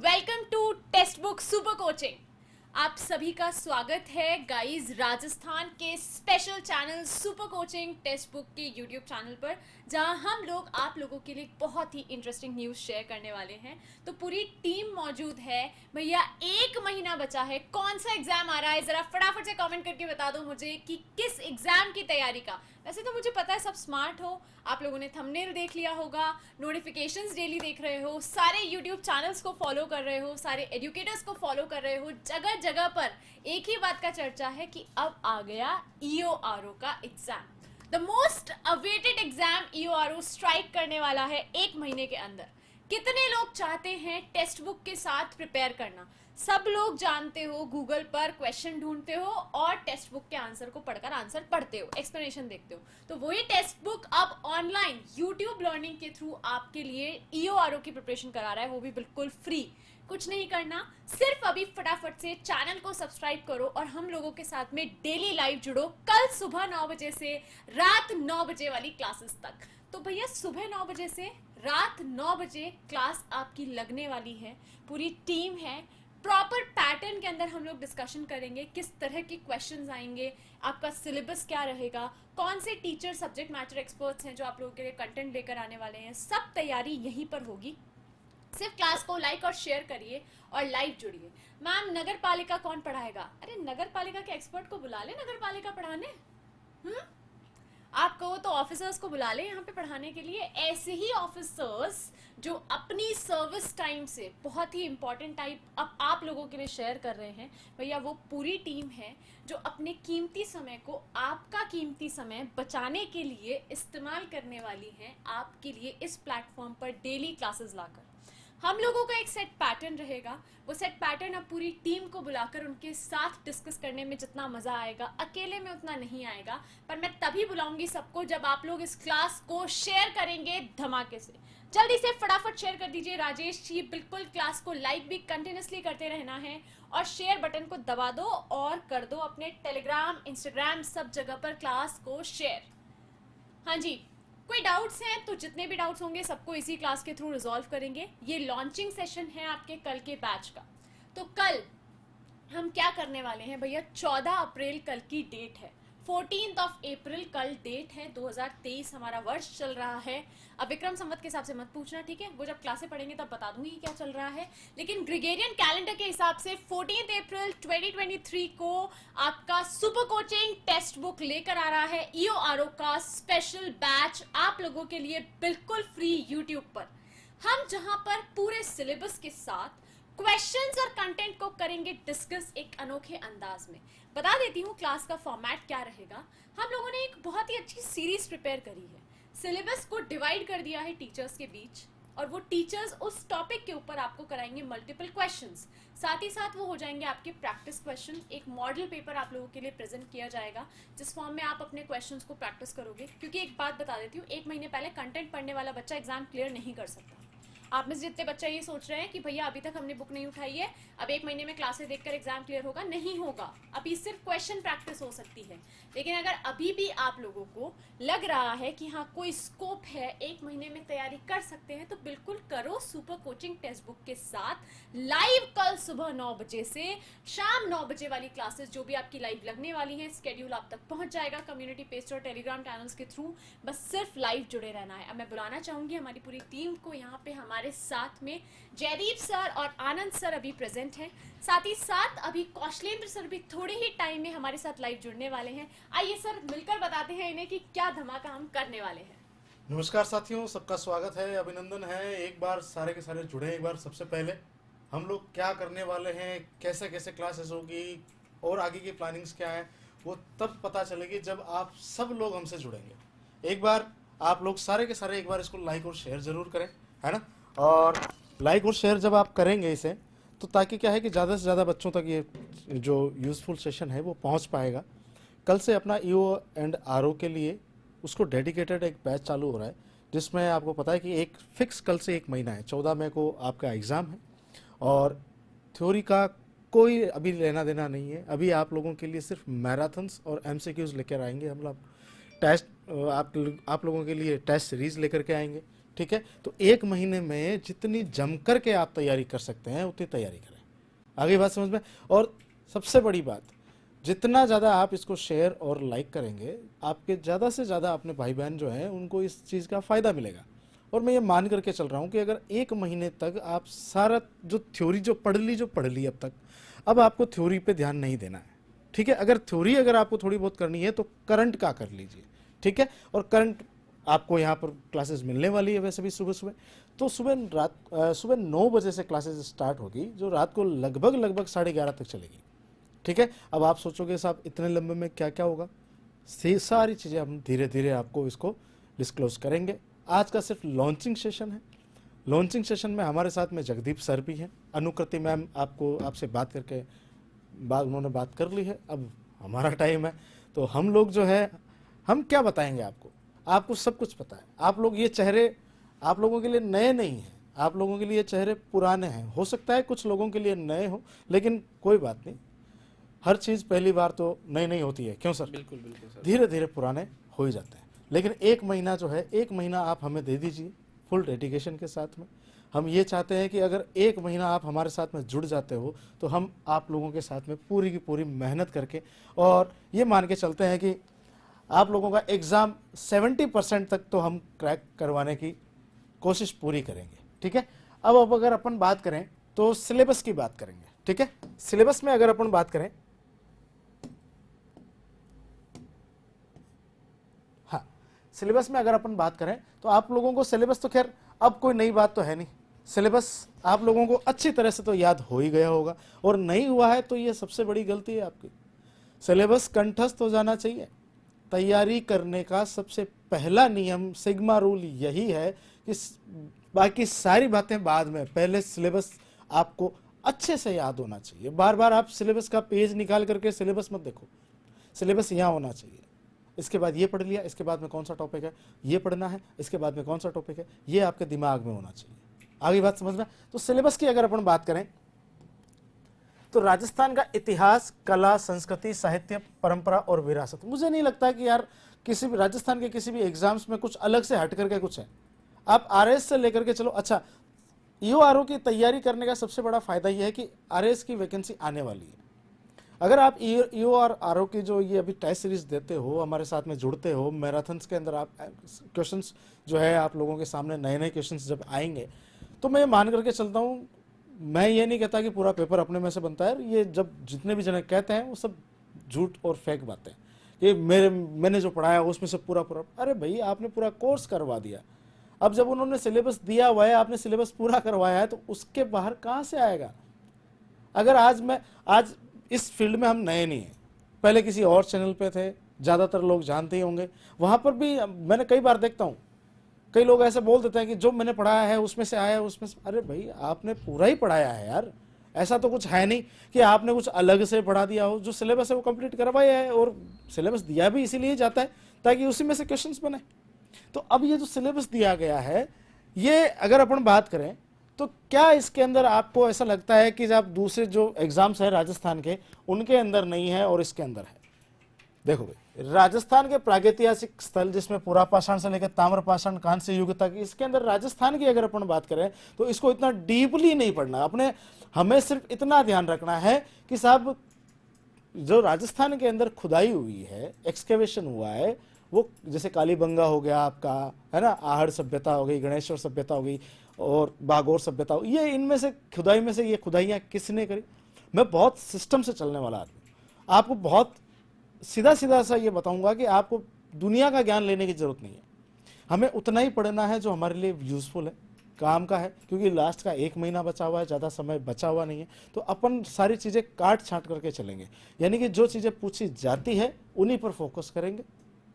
Welcome to text book super coaching. आप सभी का स्वागत है गाइस राजस्थान के special channel super coaching text book के यूट्यूब चैनल पर, जहां हम लोग आप लोगों के लिए बहुत ही इंटरेस्टिंग न्यूज़ शेयर करने वाले हैं। तो पूरी टीम मौजूद है भैया। एक महीना बचा है, कौन सा एग्जाम आ रहा है जरा फटाफट से कमेंट करके बता दो मुझे कि किस एग्जाम की तैयारी का। वैसे तो मुझे पता है सब स्मार्ट हो, आप लोगों ने थंबनेल देख लिया होगा, नोटिफिकेशंस डेली देख रहे हो, सारे यूट्यूब चैनल्स को फॉलो कर रहे हो, सारे एजुकेटर्स को फॉलो कर रहे हो। जगह जगह पर एक ही बात का चर्चा है कि अब आ गया ईओआरओ का exam, the most awaited exam. EORO strike करने वाला है एक महीने के अंदर। कितने लोग चाहते हैं टेक्स्ट बुक के साथ प्रिपेयर करना? सब लोग जानते हो, गूगल पर क्वेश्चन ढूंढते हो और टेक्स्ट बुक के आंसर को पढ़कर आंसर पढ़ते हो, एक्सप्लेनेशन देखते हो। तो वही टेक्स्ट बुक अब ऑनलाइन यूट्यूब लर्निंग के थ्रू आपके लिए ईओआरओ की प्रिपरेशन करा रहा है, वो भी बिल्कुल फ्री। कुछ नहीं करना, सिर्फ अभी फटाफट से चैनल को सब्सक्राइब करो और हम लोगों के साथ में डेली लाइव जुड़ो कल सुबह 9 बजे से रात 9 बजे वाली क्लासेस तक। तो भैया सुबह 9 बजे से रात 9 बजे क्लास आपकी लगने वाली है, पूरी टीम है। प्रॉपर पैटर्न के अंदर हम लोग डिस्कशन करेंगे, किस तरह के क्वेश्चंस आएंगे, आपका सिलेबस क्या रहेगा, कौन से टीचर सब्जेक्ट मैटर एक्सपर्ट्स हैं जो आप लोगों के लिए कंटेंट लेकर आने वाले हैं। सब तैयारी यहीं पर होगी। सिर्फ क्लास को लाइक और शेयर करिए और लाइव जुड़िए। मैम नगर पालिका कौन पढ़ाएगा? अरे नगर पालिका के एक्सपर्ट को बुला ले नगर पालिका पढ़ाने। आप कहो तो ऑफिसर्स को बुला ले यहाँ पे पढ़ाने के लिए। ऐसे ही ऑफिसर्स जो अपनी सर्विस टाइम से बहुत ही इंपॉर्टेंट टाइप अब आप लोगों के लिए शेयर कर रहे हैं, भैया वो पूरी टीम है जो अपने कीमती समय को, आपका कीमती समय बचाने के लिए इस्तेमाल करने वाली है आपके लिए इस प्लेटफॉर्म पर डेली क्लासेस लाकर। हम लोगों का एक सेट पैटर्न रहेगा, वो सेट पैटर्न अब पूरी टीम को बुलाकर उनके साथ डिस्कस करने में जितना मजा आएगा अकेले में उतना नहीं आएगा। पर मैं तभी बुलाऊंगी सबको जब आप लोग इस क्लास को शेयर करेंगे धमाके से। जल्दी से फटाफट शेयर कर दीजिए राजेश जी, बिल्कुल क्लास को लाइक भी कंटिन्यूसली करते रहना है और शेयर बटन को दबा दो और कर दो अपने टेलीग्राम, इंस्टाग्राम सब जगह पर क्लास को शेयर। हाँ जी, कोई डाउट्स हैं तो जितने भी डाउट्स होंगे सबको इसी क्लास के थ्रू रिजॉल्व करेंगे। ये लॉन्चिंग सेशन है आपके कल के बैच का। तो कल हम क्या करने वाले हैं भैया? 14 अप्रैल कल की डेट है, 14th ऑफ अप्रैल कल डेट है। 2023 हमारा वर्ष चल रहा है। अब विक्रम संवत के हिसाब से मत पूछना, ठीक है? वो जब क्लासे पढ़ेंगे तब बता दूंगी क्या चल रहा है। लेकिन ग्रेगोरियन कैलेंडर के हिसाब से 14th अप्रैल 2023 को आपका सुपर कोचिंग टेक्स्ट बुक लेकर आ रहा है ईओआरओ का स्पेशल बैच आप लोगों के लिए बिल्कुल फ्री यूट्यूब पर। हम जहां पर पूरे सिलेबस के साथ क्वेश्चंस और कंटेंट को करेंगे डिस्कस एक अनोखे अंदाज में। बता देती हूँ क्लास का फॉर्मेट क्या रहेगा। हम लोगों ने एक बहुत ही अच्छी सीरीज प्रिपेयर करी है, सिलेबस को डिवाइड कर दिया है टीचर्स के बीच और वो टीचर्स उस टॉपिक के ऊपर आपको कराएंगे मल्टीपल क्वेश्चंस। साथ ही साथ वो हो जाएंगे आपके प्रैक्टिस क्वेश्चन। एक मॉडल पेपर आप लोगों के लिए प्रेजेंट किया जाएगा जिस फॉर्म में आप अपने क्वेश्चंस को प्रैक्टिस करोगे। क्योंकि एक बात बता देती हूँ, एक महीने पहले कंटेंट पढ़ने वाला बच्चा एग्जाम क्लियर नहीं कर सकता। आप में से जितने बच्चे ये सोच रहे हैं कि भैया अभी तक हमने बुक नहीं उठाई है, अब एक महीने में क्लासेस देखकर एग्जाम क्लियर होगा, नहीं होगा। अभी सिर्फ क्वेश्चन प्रैक्टिस हो सकती है। लेकिन अगर अभी भी आप लोगों को लग रहा है कि हाँ कोई स्कोप है, एक महीने में तैयारी कर सकते हैं, तो बिल्कुल करो सुपर कोचिंग टेक्स्ट बुक के साथ लाइव कल सुबह 9 बजे से शाम 9 बजे वाली क्लासेस जो भी आपकी लाइव लगने वाली है, स्केड्यूल आप तक पहुंच जाएगा कम्युनिटी पेज और टेलीग्राम चैनल्स के थ्रू। बस सिर्फ लाइव जुड़े रहना है। अब मैं बुलाना चाहूंगी हमारी पूरी टीम को यहाँ पे। हमारे साथ में जयदीप सर और आनंद सर अभी प्रेजेंट हैं, साथ ही साथ अभी कौशलेंद्र सर भी थोड़े ही टाइम में हमारे साथ लाइव जुड़ने वाले हैं। आइए सर मिलकर बताते हैं इन्हें कि क्या धमाका हम करने वाले हैं। नमस्कार साथियों, सबका स्वागत है, अभिनंदन है। एक बार सारे के सारे जुड़े। एक बार सबसे पहले हम लोग क्या करने वाले हैं, कैसे कैसे क्लासेस होगी और आगे की प्लानिंग्स क्या है, वो तब पता चलेगी जब आप सब लोग हमसे जुड़ेंगे। एक बार आप लोग सारे के सारे एक बार इसको लाइक और शेयर जरूर करें, है ना? और लाइक और शेयर जब आप करेंगे इसे, तो ताकि क्या है कि ज़्यादा से ज़्यादा बच्चों तक ये जो यूज़फुल सेशन है वो पहुंच पाएगा। कल से अपना ईओ एंड आरओ के लिए उसको डेडिकेटेड एक बैच चालू हो रहा है, जिसमें आपको पता है कि एक फिक्स कल से एक महीना है, 14 मई को आपका एग्ज़ाम है और थ्योरी का कोई अभी लेना देना नहीं है। अभी आप लोगों के लिए सिर्फ मैराथन्स और एमसीक्यूज लेकर आएंगे हम लोग। टेस्ट आप लोगों के लिए टेस्ट सीरीज लेकर के आएंगे ठीक है। तो एक महीने में जितनी जम कर के आप तैयारी कर सकते हैं उतनी तैयारी करें। आगे बात समझ में। और सबसे बड़ी बात, जितना ज़्यादा आप इसको शेयर और लाइक करेंगे, आपके ज़्यादा से ज़्यादा अपने भाई बहन जो हैं उनको इस चीज़ का फ़ायदा मिलेगा। और मैं ये मान करके चल रहा हूँ कि अगर एक महीने तक आप सारा जो थ्योरी जो पढ़ ली अब तक, अब आपको थ्योरी पे ध्यान नहीं देना है, ठीक है। अगर थ्योरी अगर आपको थोड़ी बहुत करनी है तो करंट का कर लीजिए, ठीक है। और करंट आपको यहाँ पर क्लासेस मिलने वाली है वैसे भी सुबह सुबह। तो सुबह 9 बजे से क्लासेस स्टार्ट होगी, जो रात को लगभग 11:30 तक चलेगी, ठीक है। अब आप सोचोगे साहब इतने लंबे में क्या क्या होगा, सारी चीज़ें हम धीरे धीरे आपको इसको डिस्क्लोज करेंगे। आज का सिर्फ लॉन्चिंग सेशन है। लॉन्चिंग सेशन में हमारे साथ में जगदीप सर भी हैं, अनुकृति मैम आपसे बात करके उन्होंने बात कर ली है। अब हमारा टाइम है, तो हम लोग जो है हम क्या बताएंगे आपको सब कुछ पता है। आप लोग ये चेहरे आप लोगों के लिए नए नहीं हैं, आप लोगों के लिए चेहरे पुराने हैं। हो सकता है कुछ लोगों के लिए नए हो, लेकिन कोई बात नहीं, हर चीज़ पहली बार तो नई नहीं होती है, क्यों सर? बिल्कुल बिल्कुल सर। धीरे धीरे पुराने हो ही जाते हैं। लेकिन एक महीना जो है, एक महीना आप हमें दे दीजिए फुल डेडिकेशन के साथ में। हम ये चाहते हैं कि अगर एक महीना आप हमारे साथ में जुड़ जाते हो तो हम आप लोगों के साथ में पूरी की पूरी मेहनत करके, और ये मान के चलते हैं कि आप लोगों का एग्ज़ाम 70% तक तो हम क्रैक करवाने की कोशिश पूरी करेंगे, ठीक है। अब अगर अपन बात करें तो सिलेबस की बात करेंगे, ठीक है। सिलेबस में अगर अपन बात करें, हाँ, सिलेबस में अगर अपन बात करें तो आप लोगों को सिलेबस तो खैर अब कोई नई बात तो है नहीं। सिलेबस आप लोगों को अच्छी तरह से तो याद हो ही गया होगा, और नहीं हुआ है तो ये सबसे बड़ी गलती है आपकी। सिलेबस कंठस्थ हो जाना चाहिए। तैयारी करने का सबसे पहला नियम, सिग्मा रूल यही है कि बाकी सारी बातें बाद में, पहले सिलेबस आपको अच्छे से याद होना चाहिए। बार बार आप सिलेबस का पेज निकाल करके सिलेबस मत देखो, सिलेबस यहाँ होना चाहिए। इसके बाद ये पढ़ लिया, इसके बाद में कौन सा टॉपिक है ये पढ़ना है, इसके बाद में कौन सा टॉपिक है, ये आपके दिमाग में होना चाहिए। आगे बात समझना। तो सिलेबस की अगर अपन बात करें तो राजस्थान का इतिहास, कला, संस्कृति, साहित्य, परंपरा और विरासत। मुझे नहीं लगता कि यार किसी भी राजस्थान के किसी भी एग्जाम्स में कुछ अलग से हट करके कुछ है। आप आरएस से लेकर के चलो। अच्छा, ईओआरओ की तैयारी करने का सबसे बड़ा फायदा यह है कि आरएस की वैकेंसी आने वाली है। अगर आप ईओआरओ की जो ये अभी टेस्ट सीरीज देते हो, हमारे साथ में जुड़ते हो, मैराथन्स के अंदर आप क्वेश्चंस जो है आप लोगों के सामने नए नए क्वेश्चंस जब आएंगे, तो मैं मान करके चलता हूँ, मैं ये नहीं कहता कि पूरा पेपर अपने में से बनता है। ये जब जितने भी जने कहते हैं वो सब झूठ और फेक बातें कि मैंने जो पढ़ाया उसमें से पूरा, अरे भाई आपने पूरा कोर्स करवा दिया। अब जब उन्होंने सिलेबस दिया हुआ है, आपने सिलेबस पूरा करवाया है, तो उसके बाहर कहाँ से आएगा? अगर आज इस फील्ड में हम नए नहीं हैं, पहले किसी और चैनल पे थे, ज़्यादातर लोग जानते ही होंगे, वहाँ पर भी मैंने कई बार देखता हूँ कई लोग ऐसे बोल देते हैं कि जो मैंने पढ़ाया है उसमें से आया है, उसमें से। अरे भाई आपने पूरा ही पढ़ाया है यार, ऐसा तो कुछ है नहीं कि आपने कुछ अलग से पढ़ा दिया हो। जो सिलेबस है वो कंप्लीट करवाया है, और सिलेबस दिया भी इसीलिए जाता है ताकि उसी में से क्वेश्चंस बने। तो अब ये जो सिलेबस दिया गया है, ये अगर अपन बात करें तो क्या इसके अंदर आपको ऐसा लगता है कि जब दूसरे जो एग्जाम्स है राजस्थान के उनके अंदर नहीं है और इसके अंदर है? देखो भाई, राजस्थान के प्रागैतिहासिक स्थल जिसमें पुरापाषाण से लेकर ताम्रपाषाण, कांस्य युग तक, इसके अंदर राजस्थान की अगर अपन बात करें तो इसको इतना डीपली नहीं पढ़ना। हमें सिर्फ इतना ध्यान रखना है कि साहब जो राजस्थान के अंदर खुदाई हुई है, एक्सकेवेशन हुआ है, वो जैसे कालीबंगा हो गया आपका, है ना, आहड़ सभ्यता हो गई, गणेश्वर सभ्यता हो गई, और बागोर सभ्यता हो, ये इनमें से खुदाई में से ये खुदाइयाँ किसने करी? मैं बहुत सिस्टम से चलने वाला आदमी, आपको बहुत सीधा सीधा सा ये बताऊंगा कि आपको दुनिया का ज्ञान लेने की जरूरत नहीं है। हमें उतना ही पढ़ना है जो हमारे लिए यूजफुल है, काम का है, क्योंकि लास्ट का 1 महीना बचा हुआ है, ज़्यादा समय बचा हुआ नहीं है। तो अपन सारी चीज़ें काट छांट करके चलेंगे, यानी कि जो चीज़ें पूछी जाती है उन्हीं पर फोकस करेंगे,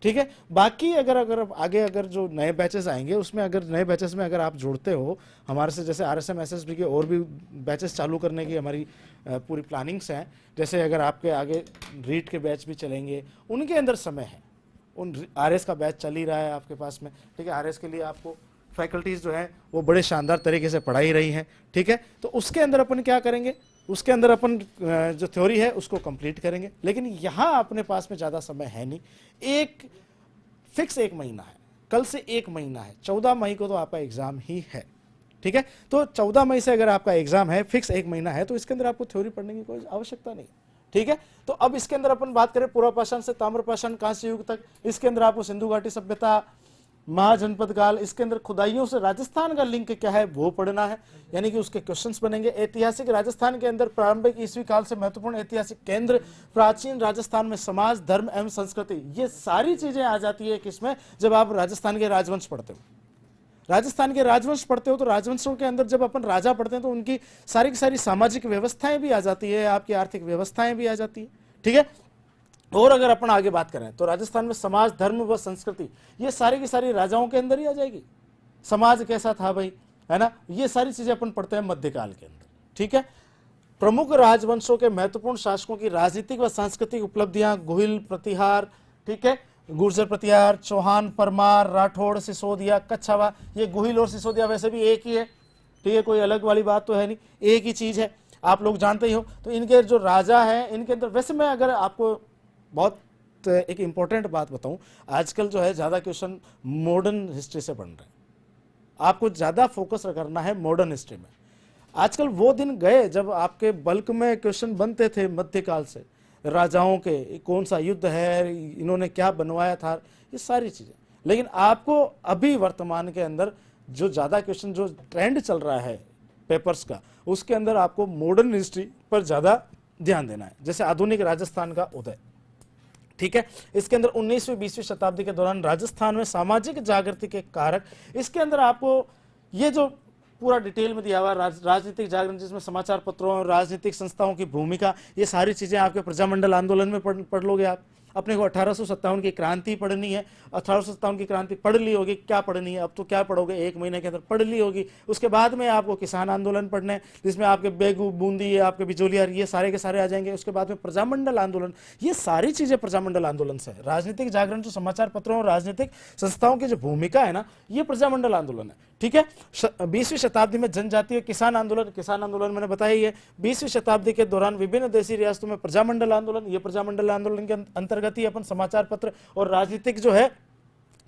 ठीक है। बाकी अगर आगे अगर जो नए बैचेस आएंगे उसमें, अगर नए बैचेस में अगर आप जुड़ते हो हमारे से, जैसे RSM SSB के और भी बैचेस चालू करने की हमारी पूरी प्लानिंग्स हैं, जैसे अगर आपके आगे रीट के बैच भी चलेंगे, उनके अंदर समय है। उन RS का बैच चल ही रहा है आपके पास में, ठीक है। RS के लिए आपको फैकल्टीज़ जो हैं वो बड़े शानदार तरीके से पढ़ा ही रही हैं, ठीक है। तो उसके अंदर अपन क्या करेंगे, उसके अंदर अपन जो थ्योरी है उसको कंप्लीट करेंगे। लेकिन यहाँ अपने पास में ज़्यादा समय है नहीं, एक फिक्स 1 महीना है, कल से 1 महीना है, 14 मई को तो आपका एग्जाम ही है, ठीक है। तो 14 मई से अगर आपका एग्जाम है, फिक्स 1 महीना है, तो इसके अंदर आपको थ्योरी पढ़ने की कोई आवश्यकता नहीं, ठीक है। तो अब इसके अंदर अपन बात करें पुरापाषाण से ताम्रपाषाण कांस्य युग तक, इसके अंदर आपको सिंधु घाटी सभ्यता, महाजनपद काल, इसके अंदर खुदाइयों से राजस्थान का लिंक क्या है वो पढ़ना है, यानी कि उसके क्वेश्चंस बनेंगे। ऐतिहासिक राजस्थान के अंदर प्रारंभिक ईस्वी काल से महत्वपूर्ण ऐतिहासिक केंद्र, प्राचीन राजस्थान में समाज, धर्म एवं संस्कृति, ये सारी चीजें आ जाती है किसमें, जब आप राजस्थान के राजवंश पढ़ते हो। राजस्थान के राजवंश पढ़ते हो तो राजवंशों के अंदर जब अपन राजा पढ़ते हैं तो उनकी सारी की सारी सामाजिक व्यवस्थाएं भी आ जाती है, आपकी आर्थिक व्यवस्थाएं भी आ जाती है, ठीक है। और अगर अपन आगे बात करें तो राजस्थान में समाज, धर्म व संस्कृति, ये सारी की सारी राजाओं के अंदर ही आ जाएगी। समाज कैसा था भाई, है ना, ये सारी चीजें अपन पढ़ते हैं मध्यकाल के अंदर, ठीक है। प्रमुख राजवंशों के महत्वपूर्ण शासकों की राजनीतिक व सांस्कृतिक उपलब्धियां, गोहिल प्रतिहार, ठीक है, गुर्जर प्रतिहार, चौहान, परमार, राठौड़, सिसोदिया, कच्छावा, ये गोहिल और सिसोदिया वैसे भी एक ही है, ठीक है, कोई अलग वाली बात तो है नहीं, एक ही चीज है, आप लोग जानते ही हो। तो इनके जो राजा हैं, इनके अंदर वैसे मैं अगर आपको बहुत एक इंपॉर्टेंट बात बताऊं, आजकल जो है ज्यादा क्वेश्चन मॉडर्न हिस्ट्री से बन रहे हैं, आपको ज्यादा फोकस करना है मॉडर्न हिस्ट्री में। आजकल वो दिन गए जब आपके बल्क में क्वेश्चन बनते थे मध्यकाल से, राजाओं के कौन सा युद्ध है, इन्होंने क्या बनवाया था, ये सारी चीजें। लेकिन आपको अभी वर्तमान के अंदर जो ज्यादा क्वेश्चन, जो ट्रेंड चल रहा है पेपर्स का, उसके अंदर आपको मॉडर्न हिस्ट्री पर ज्यादा ध्यान देना है। जैसे आधुनिक राजस्थान का उदय, ठीक है, इसके अंदर 19वीं 20वीं शताब्दी के दौरान राजस्थान में सामाजिक जागृति के कारक, इसके अंदर आपको ये जो पूरा डिटेल में दिया हुआ राजनीतिक जागरण, जिसमें समाचार पत्रों और राजनीतिक संस्थाओं की भूमिका, ये सारी चीजें आपके प्रजामंडल आंदोलन में पढ़ लोगे आप। अपने को 1857 की क्रांति पढ़नी है, 1857 की क्रांति पढ़ ली होगी, क्या पढ़नी है अब तो, क्या पढ़ोगे, 1 महीने के अंदर पढ़ ली होगी। उसके बाद में आपको किसान आंदोलन पढ़ने हैं, जिसमें आपके बेगू, बूंदी, आपके बिजोलियार, ये सारे के सारे आ जाएंगे। उसके बाद में प्रजामंडल आंदोलन, ये सारी चीजें प्रजामंडल आंदोलन से है। राजनीतिक जागरण, जो समाचार पत्रों और राजनीतिक संस्थाओं की जो भूमिका है ना, ये प्रजामंडल आंदोलन है, ठीक है। 20वीं शताब्दी में जनजातीय किसान आंदोलन, किसान आंदोलन मैंने बताया ही है। 20वीं शताब्दी के दौरान विभिन्न देशी रियासतों में प्रजामंडल आंदोलन, ये प्रजामंडल आंदोलन के अंतर्गत ही अपन समाचार पत्र और राजनीतिक जो है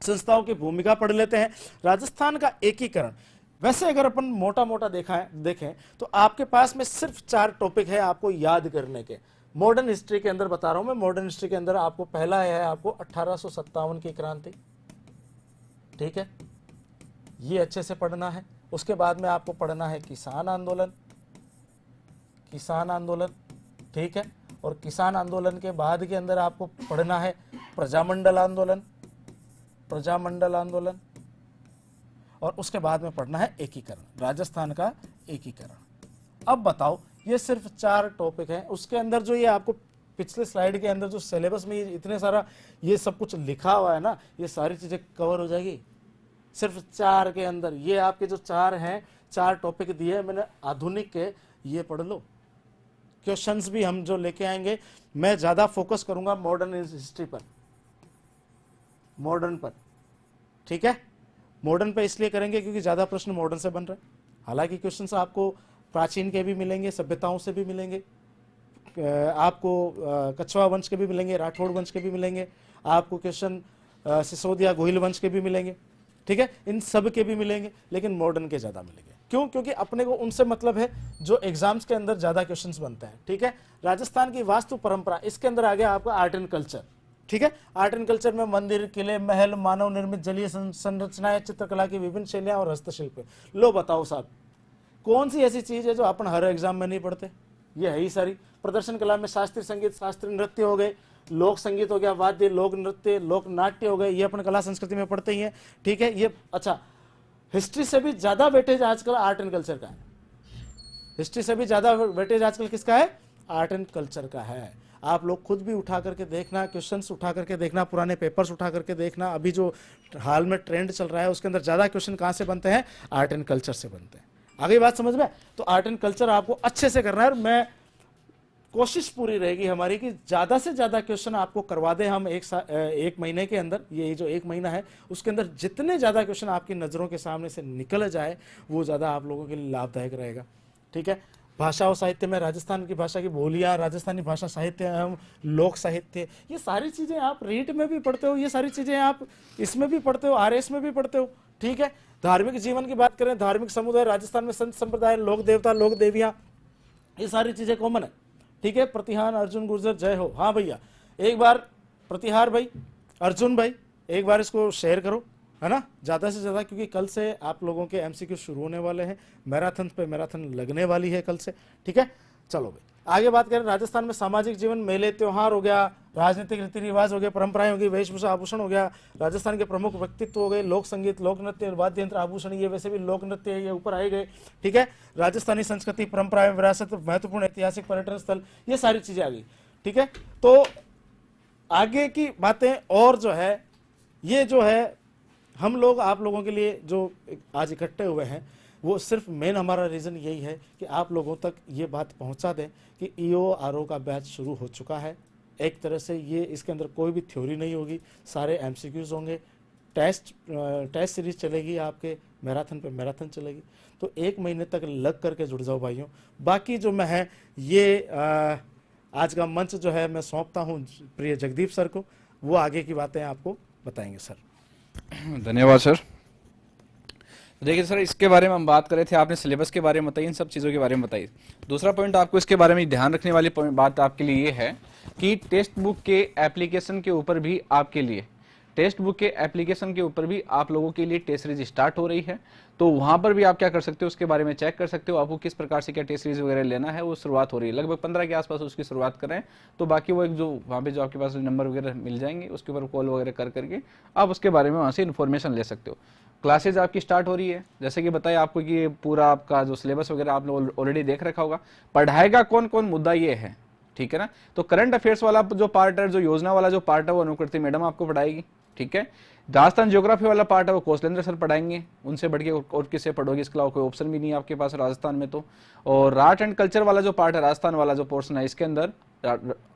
संस्थाओं की भूमिका पढ़ लेते हैं। राजस्थान का एकीकरण, वैसे अगर अपन मोटा मोटा देखें तो आपके पास में सिर्फ 4 टॉपिक है आपको याद करने के। मॉडर्न हिस्ट्री के अंदर बता रहा हूं मैं, मॉडर्न हिस्ट्री के अंदर आपको पहला है आपको 1857 की क्रांति, ठीक है, ये अच्छे से पढ़ना है। उसके बाद में आपको पढ़ना है किसान आंदोलन, किसान आंदोलन, ठीक है, और किसान आंदोलन के बाद के अंदर आपको पढ़ना है प्रजामंडल आंदोलन, प्रजामंडल आंदोलन, और उसके बाद में पढ़ना है एकीकरण, राजस्थान का एकीकरण। अब बताओ, ये सिर्फ 4 टॉपिक हैं, उसके अंदर जो ये आपको पिछले स्लाइड के अंदर जो सिलेबस में इतने सारा ये सब कुछ लिखा हुआ है ना, ये सारी चीजें कवर हो जाएगी सिर्फ 4 के अंदर। ये आपके जो 4 हैं, 4 टॉपिक दिए मैंने आधुनिक के, ये पढ़ लो। क्वेश्चंस भी हम जो लेके आएंगे, मैं ज्यादा फोकस करूंगा मॉडर्न हिस्ट्री पर, मॉडर्न पर, ठीक है। मॉडर्न पे इसलिए करेंगे क्योंकि ज्यादा प्रश्न मॉडर्न से बन रहे हैं। हालांकि क्वेश्चंस आपको प्राचीन के भी मिलेंगे, सभ्यताओं से भी मिलेंगे, आपको कछवा वंश के भी मिलेंगे, राठौड़ वंश के भी मिलेंगे, आपको क्वेश्चन सिसोदिया गोहिल वंश के भी मिलेंगे, ठीक है, इन सब के भी मिलेंगे, लेकिन मॉडर्न के ज्यादा मिलेंगे। क्यों? क्योंकि अपने को उनसे मतलब है जो एग्जाम्स के अंदर ज्यादा क्वेश्चंस बनते हैं, ठीक है। राजस्थान की वास्तु परंपरा, इसके अंदर आ गया आपका आर्ट एंड कल्चर, ठीक है। आर्ट एंड कल्चर में मंदिर, किले, महल, मानव निर्मित जलीय संरचनाएं, चित्रकला की विभिन्न शैलियां और हस्तशिल्प। लो बताओ साहब, कौन सी ऐसी चीज है जो अपन हर एग्जाम में नहीं पढ़ते? ये है ही सारी। प्रदर्शन कला में शास्त्रीय संगीत, शास्त्रीय नृत्य हो गए, लोक संगीत हो गया, वाद्य, लोक नृत्य, लोक नाट्य हो गए, ये अपन कला संस्कृति में पढ़ते ही हैं, ठीक है। ये अच्छा, हिस्ट्री से भी ज्यादा वेटेज आजकल आर्ट एंड कल्चर का है। हिस्ट्री से भी ज्यादा वेटेज आजकल किसका है? आर्ट एंड कल्चर का है। आप लोग खुद भी उठा करके देखना, क्वेश्चंस उठा करके देखना, पुराने पेपर्स उठा करके देखना, अभी जो हाल में ट्रेंड चल रहा है उसके अंदर ज्यादा क्वेश्चन कहां से बनते हैं? आर्ट एंड कल्चर से बनते हैं। आगे बात समझ में? तो आर्ट एंड कल्चर आपको अच्छे से करना है, और मैं कोशिश पूरी रहेगी हमारी कि ज्यादा से ज्यादा क्वेश्चन आपको करवा दें हम एक महीने के अंदर। ये जो 1 महीना है उसके अंदर जितने ज्यादा क्वेश्चन आपकी नजरों के सामने से निकल जाए वो ज्यादा आप लोगों के लिए लाभदायक रहेगा, ठीक है। भाषा और साहित्य में राजस्थान की भाषा की बोलियां, राजस्थानी भाषा साहित्य एवं लोक साहित्य, ये सारी चीज़ें आप रीट में भी पढ़ते हो, ये सारी चीज़ें आप इसमें भी पढ़ते हो, आरएस में भी पढ़ते हो। ठीक है, धार्मिक जीवन की बात करें, धार्मिक समुदाय राजस्थान में संत संप्रदाय, लोक देवता, लोक देवियाँ, ये सारी चीज़ें कॉमन है। ठीक है, प्रतिहार अर्जुन गुर्जर जय हो। हाँ भैया, एक बार प्रतिहार भाई, अर्जुन भाई, एक बार इसको शेयर करो, है ना, ज़्यादा से ज़्यादा, क्योंकि कल से आप लोगों के एमसीक्यू शुरू होने वाले हैं, मैराथन पे मैराथन लगने वाली है कल से। ठीक है, चलो भाई आगे बात करें। राजस्थान में सामाजिक जीवन, मेले त्योहार हो गया, राजनीतिक रीति रिवाज हो गया, परंपराएं हो गई, वेशभूषा आभूषण हो गया, राजस्थान के प्रमुख व्यक्तित्व हो गए, लोक संगीत, लोक नृत्य, वाद्य यंत्र, आभूषण, ये वैसे भी लोक नृत्य है, ये ऊपर आए गए। ठीक है, राजस्थानी संस्कृति, परंपराएं, विरासत, महत्वपूर्ण ऐतिहासिक पर्यटन स्थल, ये सारी चीजें आ गई। ठीक है, तो आगे की बातें और जो है, ये जो है हम लोग आप लोगों के लिए जो आज इकट्ठे हुए हैं, वो सिर्फ मेन हमारा रीज़न यही है कि आप लोगों तक ये बात पहुंचा दें कि EORO का बैच शुरू हो चुका है। एक तरह से ये इसके अंदर कोई भी थ्योरी नहीं होगी, सारे MCQs होंगे, टेस्ट सीरीज चलेगी, आपके मैराथन पे मैराथन चलेगी। तो 1 महीने तक लग करके जुड़ जाओ भाइयों। बाकी जो मैं है ये आज का मंच जो है मैं सौंपता हूँ प्रिय जगदीप सर को, वो आगे की बातें आपको बताएंगे सर। धन्यवाद सर। देखिए सर, इसके बारे में हम बात कर रहे थे, आपने सिलेबस के बारे में बताई, इन सब चीज़ों के बारे में बताई। दूसरा पॉइंट आपको इसके बारे में ध्यान रखने वाली बात आपके लिए ये है कि टेक्स्ट बुक के एप्लीकेशन के ऊपर भी आपके लिए, टेक्स्ट बुक के एप्लीकेशन के ऊपर भी आप लोगों के लिए टेस्ट सीरीज स्टार्ट हो रही है। तो वहाँ पर भी आप क्या कर सकते हो, उसके बारे में चेक कर सकते हो, आपको किस प्रकार से क्या टेस्ट सीरीज वगैरह लेना है, वो शुरुआत हो रही है। लगभग 15 के आसपास उसकी शुरुआत करें, तो बाकी वो एक जो वहाँ पे जो आपके पास नंबर वगैरह मिल जाएंगे, उसके ऊपर कॉल वगैरह कर करके आप उसके बारे में वहाँ से इन्फॉर्मेशन ले सकते हो। क्लासेज आपकी स्टार्ट हो रही है, जैसे कि बताया आपको कि पूरा आपका जो सिलेबस वगैरह आप लोग ऑलरेडी देख रखा होगा। पढ़ाएगा कौन कौन, मुद्दा ये है, ठीक है ना। तो करंट अफेयर्स वाला जो पार्ट है, जो योजना वाला जो पार्ट है, वो अनुकृति मैडम आपको पढ़ाएगी। ठीक है, राजस्थान ज्योग्राफी वाला पार्ट है वो कौशलेंद्र सर पढ़ाएंगे, उनसे बढ़ के और किससे पढ़ोगे, इसके अलावा कोई ऑप्शन भी नहीं है आपके पास राजस्थान में। तो और आर्ट एंड कल्चर वाला जो पार्ट है, राजस्थान वाला जो पोर्शन है, इसके अंदर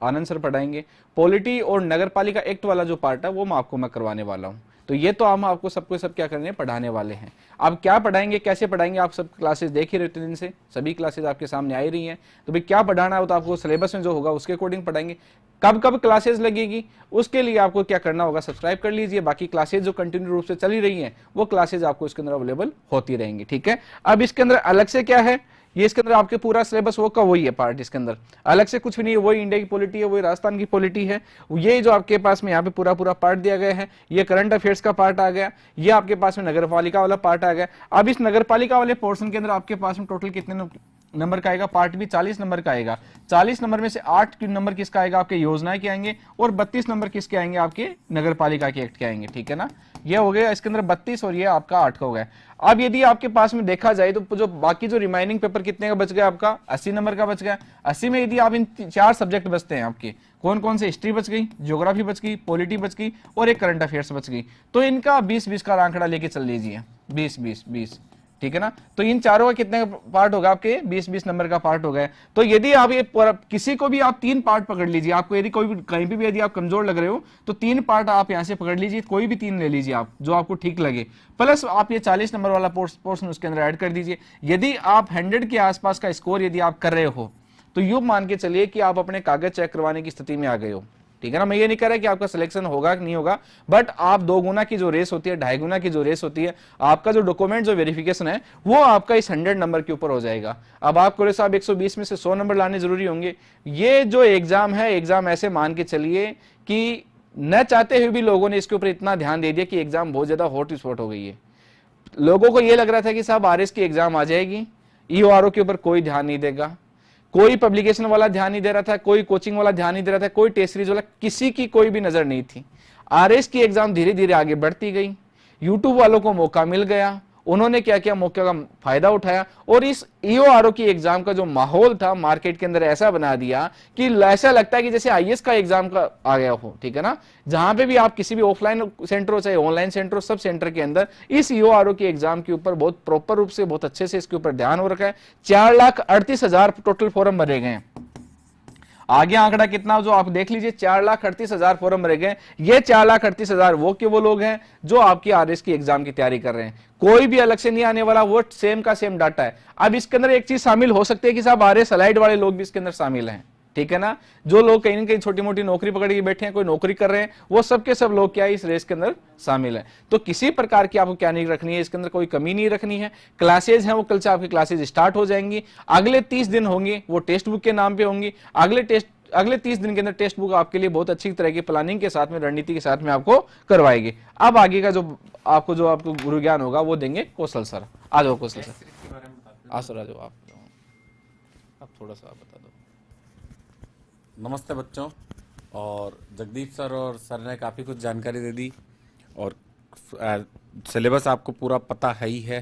आनंद सर पढ़ाएंगे। पॉलिटी और नगर पालिका एक्ट वाला जो पार्ट है वो मैं करवाने वाला हूँ। तो ये तो हम आपको सबको सब क्या करने पढ़ाने वाले हैं। अब क्या पढ़ाएंगे, कैसे पढ़ाएंगे, आप सब क्लासेस देख ही रहे इतने दिन से, सभी क्लासेस आपके सामने आई रही हैं। तो भाई क्या पढ़ाना है, तो आपको सिलेबस में जो होगा उसके अकॉर्डिंग पढ़ाएंगे। कब कब क्लासेस लगेगी, उसके लिए आपको क्या करना होगा, सब्सक्राइब कर लीजिए। बाकी क्लासेस जो कंटिन्यू रूप से चली रही हैं, वो क्लासेस आपको इसके अंदर अवेलेबल होती रहेंगी। ठीक है, अब इसके अंदर अलग से क्या है, ये इसके अंदर आपके पूरा सिलेबस वो का वही है पार्ट, इसके अंदर अलग से कुछ भी नहीं है। वही इंडिया की पॉलिटी है, वही राजस्थान की पॉलिटी है। ये जो आपके पास में यहाँ पे पूरा पार्ट दिया गया है, ये करंट अफेयर्स का पार्ट आ गया, ये आपके पास में नगर पालिका वाला पार्ट आ गया। अब इस नगर पालिका वाले पोर्शन के अंदर आपके पास में टोटल कितने नंबर का आएगा, पार्ट भी 40 नंबर का आएगा। 40 नंबर में से 8 नंबर किसका आएगा, आपके योजनाएं के आएंगे, और 32 नंबर किसके आएंगे, आपके नगर पालिका के एक्ट के आएंगे। ठीक है ना, ये हो गया इसके अंदर 32 और ये आपका 8 का हो गया। अब यदि आपके पास में देखा जाए तो जो बाकी जो रिमाइनिंग पेपर कितने का बच गया, आपका 80 नंबर का बच गया। 80 में यदि आप इन 4 सब्जेक्ट बचते हैं आपके, कौन कौन से, हिस्ट्री बच गई, ज्योग्राफी बच गई, पॉलिटी बच गई, और एक करंट अफेयर्स बच गई। तो इनका 20-20 का आंकड़ा लेके चल लीजिए, 20-20-20। ठीक है ना, तो इन चारों का कितने पार्ट होगा, आपके 20-20 नंबर का पार्ट हो गया। तो यदि आप ये किसी को भी आप 3 पार्ट पकड़ लीजिए, आपको यदि कोई भी कहीं भी यदि आप कमजोर लग रहे हो तो 3 पार्ट आप यहां से पकड़ लीजिए, कोई भी 3 ले लीजिए आप, जो आपको ठीक लगे, प्लस आप ये 40 नंबर वाला पोर्शन उसके अंदर ऐड कर दीजिए। यदि आप 100 के आसपास का स्कोर यदि आप कर रहे हो, तो यूं मान के चलिए कि आप अपने कागज चेक करवाने की स्थिति में आ गए हो। ठीक है ना, मैं ये नहीं कह रहा कि आपका सिलेक्शन होगा कि नहीं होगा, बट आप 2 गुना की जो रेस होती है, 2.5 गुना की जो रेस होती है, आपका जो डॉक्यूमेंट जो वेरिफिकेशन है, वो आपका इस 100 नंबर के ऊपर हो जाएगा। अब आपको साहब 120 में से 100 नंबर लाने जरूरी होंगे। ये जो एग्जाम है, एग्जाम ऐसे मान के चलिए कि न चाहते हुए भी लोगों ने इसके ऊपर इतना ध्यान दे दिया कि एग्जाम बहुत ज्यादा हॉट स्पॉट हो गई है। लोगों को यह लग रहा था कि साहब RS की एग्जाम आ जाएगी, EORO के ऊपर कोई ध्यान नहीं देगा, कोई पब्लिकेशन वाला ध्यान नहीं दे रहा था, कोई कोचिंग वाला ध्यान नहीं दे रहा था, कोई टेस्ट सीरीज वाला, किसी की कोई भी नजर नहीं थी। RS की एग्जाम धीरे धीरे आगे बढ़ती गई, यूट्यूब वालों को मौका मिल गया, उन्होंने क्या किया, मौके का फायदा उठाया, और इस EORO की एग्जाम का जो माहौल था मार्केट के अंदर ऐसा बना दिया कि ऐसा लगता है कि जैसे IAS का एग्जाम का आ गया हो। ठीक है ना, जहां पे भी आप किसी भी ऑफलाइन सेंटर हो चाहे ऑनलाइन सेंटर हो, सब सेंटर के अंदर इस EORO की एग्जाम के ऊपर बहुत प्रॉपर रूप से, बहुत अच्छे से इसके ऊपर ध्यान हो रखा है। 4,38,000 टोटल फॉर्म भरे गए हैं। आगे आंकड़ा कितना जो आप देख लीजिए, 4,38,000 फॉर्म रह गए। ये 4,38,000 वो लोग हैं जो आपकी आरएस की एग्जाम की तैयारी कर रहे हैं, कोई भी अलग से नहीं आने वाला, वो सेम का सेम डाटा है। अब इसके अंदर एक चीज शामिल हो सकती है कि साहब आरएस अलाइड वाले लोग भी इसके अंदर शामिल हैं, ठीक है ना। जो लोग कहीं ना कहीं छोटी मोटी नौकरी पकड़ के बैठे हैं, कोई नौकरी कर रहे हैं, वो सब के सब लोग क्या है इस रेस के अंदर शामिल हैं। तो किसी प्रकार की आपको क्या नहीं रखनी है, इसके अंदर कोई कमी नहीं रखनी है। क्लासेज हैं वो कल से आपकी क्लासेज स्टार्ट हो जाएंगी। अगले 30 दिन होंगे वो टेक्स्ट बुक के नाम पे होंगी। अगले 30 दिन के अंदर टेक्स्ट बुक आपके लिए बहुत अच्छी तरह की प्लानिंग के साथ में, रणनीति के साथ में आपको करवाएगी। अब आगे का जो आपको गुरु ज्ञान होगा वो देंगे कौशल सर। आ जाओ कौशल सर, आ सर आ जाओ, आप थोड़ा सा बता दो। नमस्ते बच्चों, और जगदीप सर और सर ने काफ़ी कुछ जानकारी दे दी और सिलेबस आपको पूरा पता है ही है।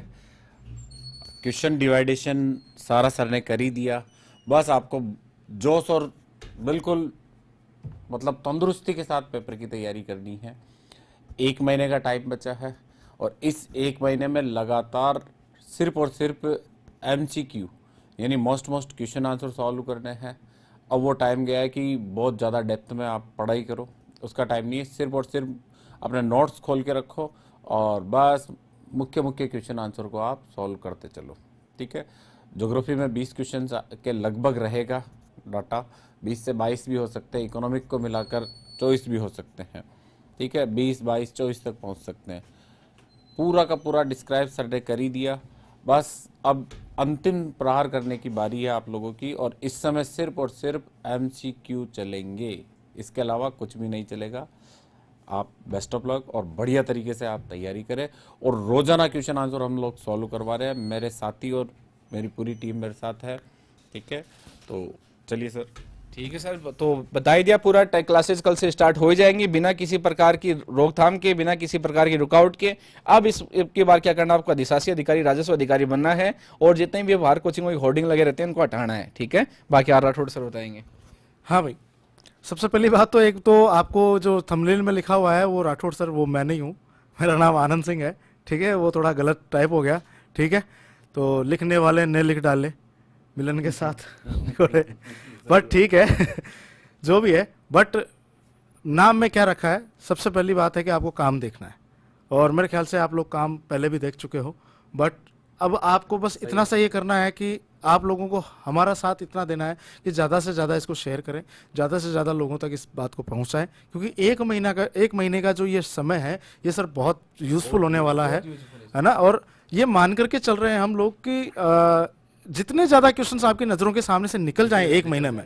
क्वेश्चन डिवाइडेशन सारा सर ने कर ही दिया। बस आपको जोश और बिल्कुल मतलब तंदुरुस्ती के साथ पेपर की तैयारी करनी है। 1 महीने का टाइम बचा है और इस 1 महीने में लगातार सिर्फ और सिर्फ MCQ यानी मोस्ट क्वेश्चन आंसर सॉल्व करने हैं। अब वो टाइम गया है कि बहुत ज़्यादा डेप्थ में आप पढ़ाई करो, उसका टाइम नहीं है। सिर्फ और सिर्फ अपने नोट्स खोल के रखो और बस मुख्य क्वेश्चन आंसर को आप सॉल्व करते चलो, ठीक है। ज्योग्राफी में 20 क्वेश्चन के लगभग रहेगा डाटा, 20 से 22 भी हो सकते हैं, इकोनॉमिक को मिलाकर 24 भी हो सकते हैं, ठीक है। 20, 22, 24 तक पहुंच सकते हैं। पूरा का पूरा डिस्क्राइब सर ने कर ही दिया। बस अब अंतिम प्रहार करने की बारी है आप लोगों की, और इस समय सिर्फ और सिर्फ MCQ चलेंगे, इसके अलावा कुछ भी नहीं चलेगा। आप बेस्ट ऑफ लक और बढ़िया तरीके से आप तैयारी करें। और रोजाना क्वेश्चन आंसर हम लोग सॉल्व करवा रहे हैं, मेरे साथी और मेरी पूरी टीम मेरे साथ है, ठीक है। तो चलिए सर। ठीक है सर, तो बता ही दिया पूरा। क्लासेस कल से स्टार्ट हो जाएंगी बिना किसी प्रकार की रोकथाम के, बिना किसी प्रकार की रुकावट के। अब इसके बाद क्या करना, आपको अधिशासी अधिकारी, राजस्व अधिकारी बनना है और जितने भी बाहर कोचिंग में होर्डिंग लगे रहते हैं उनको हटाना है, ठीक है। बाकी आर राठौड़ सर बताएंगे। हाँ भाई, सबसे पहली बात तो एक तो आपको जो थंबनेल में लिखा हुआ है वो राठौड़ सर वो मैं नहीं हूँ, मेरा नाम आनंद सिंह है, ठीक है। वो थोड़ा गलत टाइप हो गया, ठीक है। तो लिखने वाले ने लिख डाले मिलन के साथ बट ठीक है जो भी है। बट नाम में क्या रखा है, सबसे पहली बात है कि आपको काम देखना है, और मेरे ख्याल से आप लोग काम पहले भी देख चुके हो। बट अब आपको बस इतना सा ये करना है कि आप लोगों को हमारा साथ इतना देना है कि ज़्यादा से ज़्यादा इसको शेयर करें, ज़्यादा से ज़्यादा लोगों तक इस बात को पहुंचाएं, क्योंकि 1 महीने का जो ये समय है ये सर बहुत यूज़फुल होने वाला है ना। और ये मान करके चल रहे हैं हम लोग कि जितने ज़्यादा क्वेश्चंस आपकी नज़रों के सामने से निकल जाएं 1 महीने में,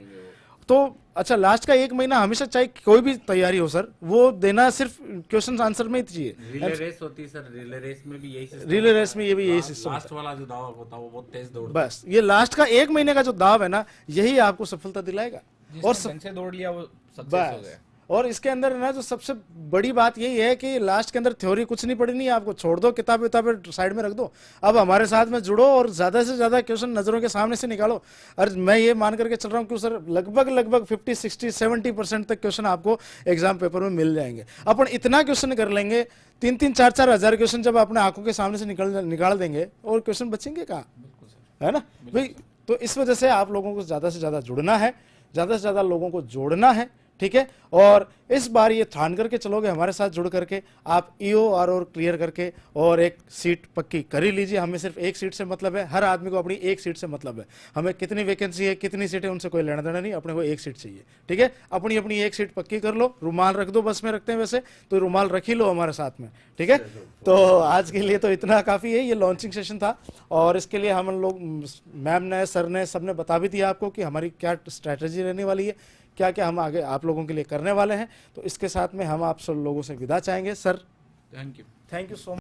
तो अच्छा लास्ट का 1 महीना हमेशा चाहे कोई भी तैयारी हो सर, वो देना सिर्फ क्वेश्चन आंसर में ही चाहिए। रिले रेस होती है सर, रिले रेस में भी यही सिस्टम, रिले रेस में ये भी यही सिस्टम, लास्ट वाला जो दाव होता है वो बहुत तेज दौड़, बस ये लास्ट का 1 महीने का जो दाव है ना, यही आपको सफलता दिलाएगा। और से दौड़ लिया वो सक्सेस हो बस गया। और इसके अंदर ना जो सबसे बड़ी बात यही है कि लास्ट के अंदर थ्योरी कुछ नहीं पढ़नी है आपको, छोड़ दो किताब साइड में रख दो। अब हमारे साथ में जुड़ो और ज़्यादा से ज़्यादा क्वेश्चन नज़रों के सामने से निकालो। और मैं ये मान करके चल रहा हूँ कि सर लगभग 50, 60, 70% तक क्वेश्चन आपको एग्जाम पेपर में मिल जाएंगे। अपन इतना क्वेश्चन कर लेंगे, 3-3, 4-4 हज़ार क्वेश्चन जब अपने आंखों के सामने से निकाल देंगे, और क्वेश्चन बचेंगे कहाँ, है ना भाई। तो इस वजह से आप लोगों को ज़्यादा से ज़्यादा जुड़ना है, ज़्यादा से ज़्यादा लोगों को जोड़ना है, ठीक है। और इस बार ये ठान करके चलोगे हमारे साथ जुड़ करके, आप EOR क्लियर करके और एक सीट पक्की कर ही लीजिए। हमें सिर्फ एक सीट से मतलब है, हर आदमी को अपनी एक सीट से मतलब है। हमें कितनी वैकेंसी है, कितनी सीटें, उनसे कोई लेना देना नहीं, अपने को एक सीट चाहिए, ठीक है। अपनी एक सीट पक्की कर लो। रुमाल रख दो, बस में रखते हैं वैसे तो रुमाल रख ही लो हमारे साथ में, ठीक है। तो आज के लिए तो इतना काफ़ी है, ये लॉन्चिंग सेशन था। और इसके लिए हम लोग, मैम ने, सर ने, सब ने बता भी दिया आपको कि हमारी क्या स्ट्रैटेजी रहने वाली है, क्या क्या हम आगे आप लोगों के लिए करने वाले हैं। तो इसके साथ में हम आप सब लोगों से विदा चाहेंगे। Sir thank you so much.